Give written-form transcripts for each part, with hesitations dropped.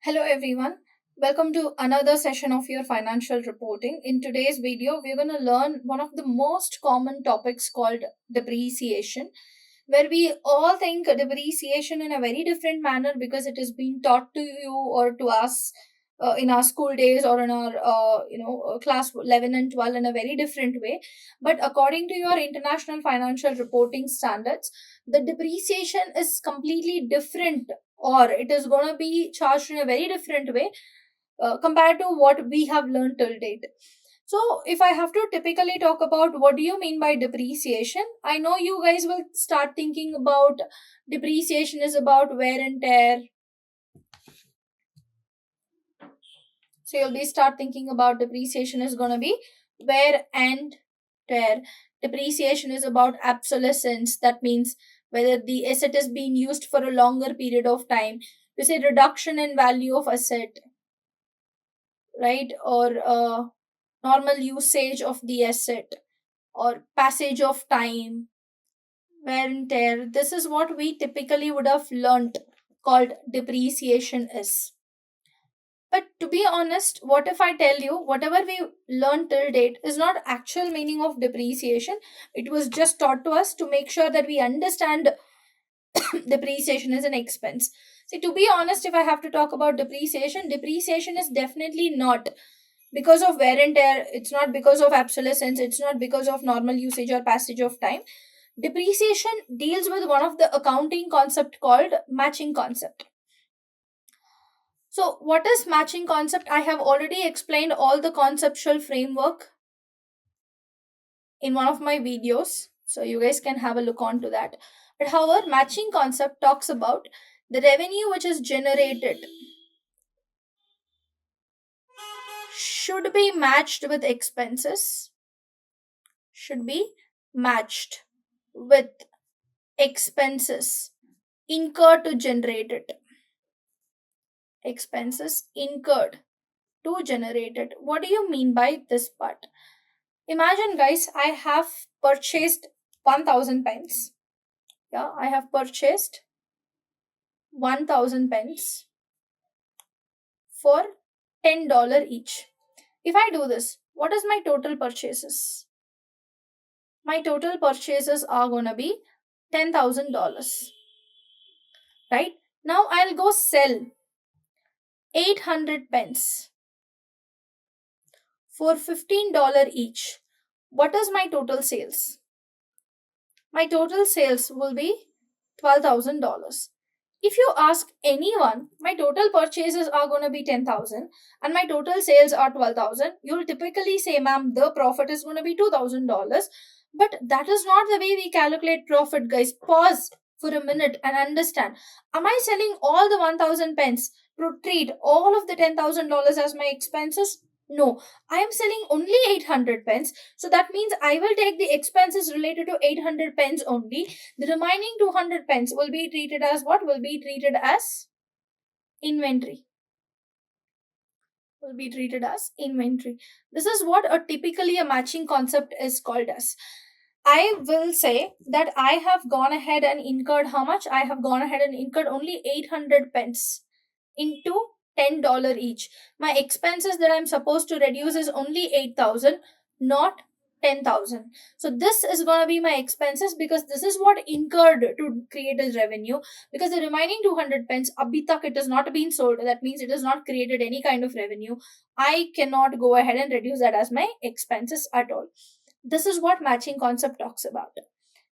Hello everyone. Welcome to another session of your financial reporting. In today's video, we're going to learn one of the most common topics called depreciation, where we all think depreciation in a very different manner because it is being taught to you or to us in our school days or in our class 11 and 12 in a very different way. But according to your international financial reporting standards, the depreciation is completely different, or it is going to be charged in a very different way compared to what we have learned till date. So, if I have to typically talk about what do you mean by depreciation, I know you guys will start thinking about depreciation is about wear and tear. So, you'll be start thinking about depreciation is going to be wear and tear. Depreciation is about obsolescence. That means whether the asset is being used for a longer period of time. You say reduction in value of asset, right? Or normal usage of the asset, or passage of time, wear and tear. This is what we typically would have learnt called depreciation is. But to be honest, what if I tell you whatever we learned till date is not actual meaning of depreciation? It was just taught to us to make sure that we understand depreciation is an expense. See, to be honest, if I have to talk about depreciation, depreciation is definitely not because of wear and tear, it's not because of obsolescence, it's not because of normal usage or passage of time. Depreciation deals with one of the accounting concept called matching concept. So, what is matching concept? I have already explained all the conceptual framework in one of my videos, so you guys can have a look on to that. But however, matching concept talks about the revenue which is generated should be matched with expenses, should be matched with expenses incurred to generate it. Expenses incurred to generate it. What do you mean by this part? Imagine, guys, I have purchased 1000 pens. Yeah, I have purchased 1000 pens for $10 each. If I do this, what is my total purchases? My total purchases are gonna be $10,000. Right? Now I'll go sell 800 pens for $15 each. What is my total sales? My total sales will be $12,000. If you ask anyone, my total purchases are going to be 10,000 and my total sales are 12,000, you'll typically say, ma'am, the profit is going to be $2,000. But that is not the way we calculate profit, guys. Pause for a minute and understand. Am I selling all the 1,000 pence to treat all of the $10,000 as my expenses? No, I am selling only 800 pence. So that means I will take the expenses related to 800 pence only. The remaining 200 pence will be treated as what? Will be treated as inventory. Will be treated as inventory. This is what a typically a matching concept is called as. I will say that I have gone ahead and incurred how much? I have gone ahead and incurred only 800 pence into $10 each. My expenses that I'm supposed to reduce is only 8,000, not 10,000. So this is going to be my expenses because this is what incurred to create as revenue, because the remaining 200 pence abhi tak it has not been sold. That means it has not created any kind of revenue. I cannot go ahead and reduce that as my expenses at all. This is what matching concept talks about.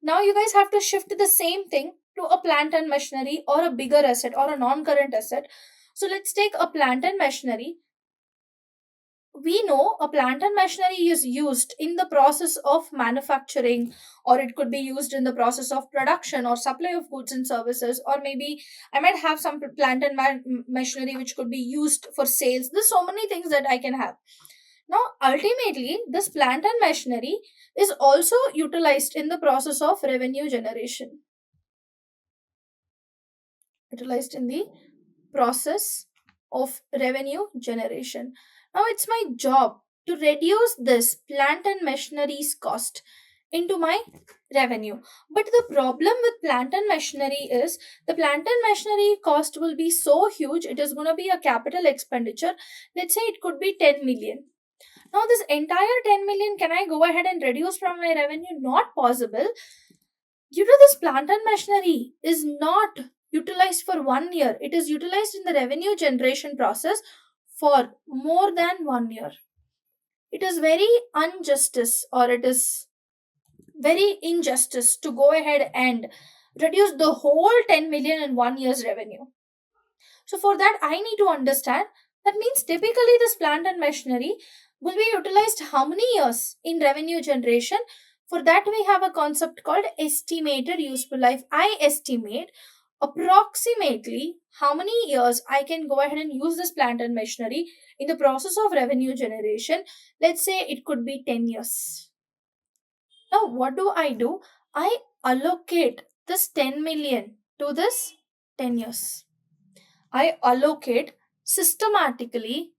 Now you guys have to shift the same thing to a plant and machinery or a bigger asset or a non-current asset. So let's take a plant and machinery. We know a plant and machinery is used in the process of manufacturing, or it could be used in the process of production or supply of goods and services, or maybe I might have some plant and machinery which could be used for sales. There's so many things that I can have. Now, ultimately, this plant and machinery is also utilized in the process of revenue generation. Utilized in the process of revenue generation. Now, it's my job to reduce this plant and machinery's cost. into my revenue. But the problem with plant and machinery is the plant and machinery cost will be so huge, it is going to be a capital expenditure. Let's say it could be 10 million. Now, this entire 10 million, can I go ahead and reduce from my revenue? Not possible. Due to this, plant and machinery is not utilized for 1 year, it is utilized in the revenue generation process for more than 1 year. It is very injustice, or it is very injustice to go ahead and reduce the whole 10 million in 1 year's revenue. So for that, I need to understand, that means typically this plant and machinery will be utilized how many years in revenue generation. For that, we have a concept called estimated useful life. I estimate approximately how many years I can go ahead and use this plant and machinery in the process of revenue generation. Let's say it could be 10 years. Now, what do? I allocate this 10 million to this 10 years. I allocate systematically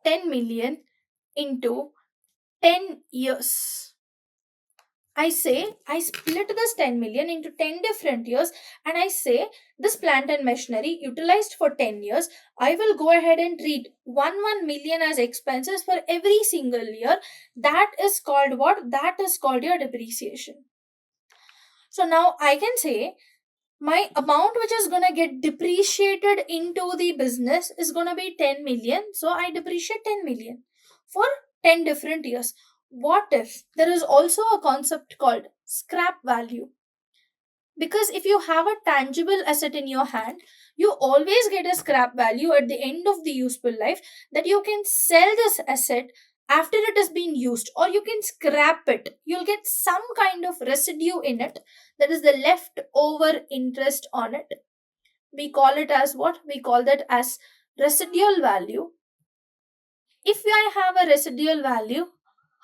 10 million into 10 years. I say I split this 10 million into 10 different years, and I say this plant and machinery utilized for 10 years, I will go ahead and treat 1 million as expenses for every single year. That is called what? That is called your depreciation. So now I can say my amount which is going to get depreciated into the business is going to be 10 million. So I depreciate 10 million for 10 different years. What if there is also a concept called scrap value? Because if you have a tangible asset in your hand, you always get a scrap value at the end of the useful life, that you can sell this asset after it has been used, or you can scrap it. You'll get some kind of residue in it, that is the leftover interest on it. We call it as what? We call that as residual value. If I have a residual value,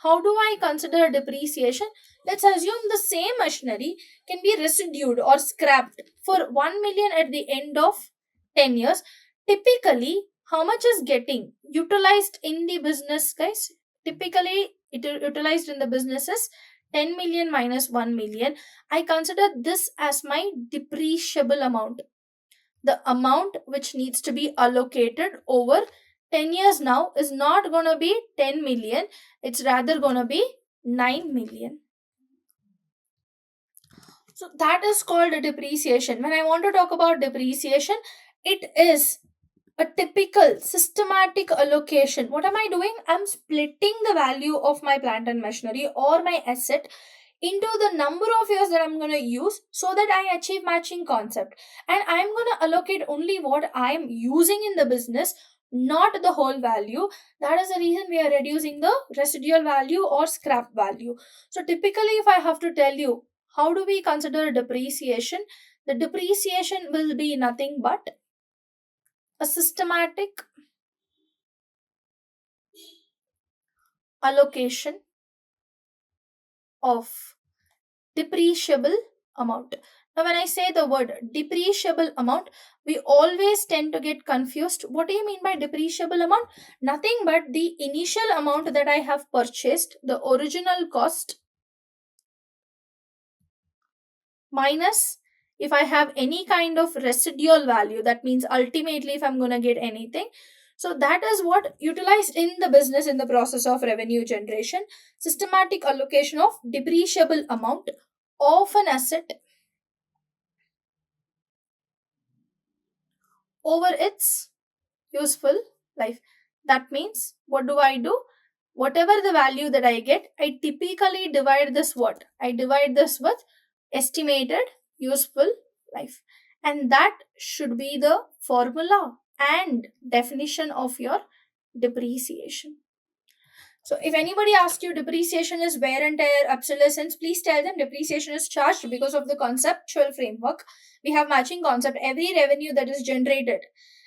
how do I consider depreciation? Let's assume the same machinery can be residued or scrapped for 1 million at the end of 10 years. Typically, how much is getting utilized in the business, guys? Typically, it is utilized in the businesses 10 million minus 1 million. I consider this as my depreciable amount, the amount which needs to be allocated over 10 years now is not going to be 10 million, it's rather going to be 9 million. So that is called a depreciation. When I want to talk about depreciation, it is a typical systematic allocation. What am I doing? I'm splitting the value of my plant and machinery or my asset into the number of years that I'm going to use, so that I achieve matching concept. And I'm going to allocate only what I'm using in the business, not the whole value. That is the reason we are reducing the residual value or scrap value. So typically, if I have to tell you, how do we consider depreciation? The depreciation will be nothing but a systematic allocation of depreciable amount. Now, when I say the word depreciable amount, we always tend to get confused. What do you mean by depreciable amount? Nothing but the initial amount that I have purchased, the original cost, minus if I have any kind of residual value. That means ultimately, if I'm going to get anything. So that is what utilized in the business in the process of revenue generation. Systematic allocation of depreciable amount of an asset over its useful life. That means, what do I do? Whatever the value that I get, I typically divide this what? I divide this with estimated useful life. And that should be the formula and definition of your depreciation. So, if anybody asks you depreciation is wear and tear, obsolescence, please tell them depreciation is charged because of the conceptual framework. We have matching concept. Every revenue that is generated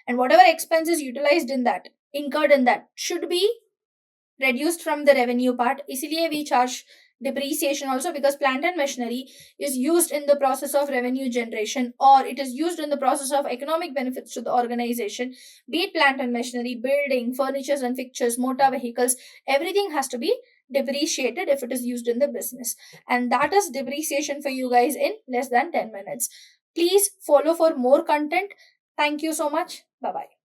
and whatever expenses utilized in that, incurred in that, should be reduced from the revenue part. इसलिए we charge depreciation also, because plant and machinery is used in the process of revenue generation, or it is used in the process of economic benefits to the organization. Be it plant and machinery, building, furnitures and fixtures, motor vehicles, everything has to be depreciated if it is used in the business. And that is depreciation for you guys in less than 10 minutes. Please follow for more content. Thank you so much. Bye bye.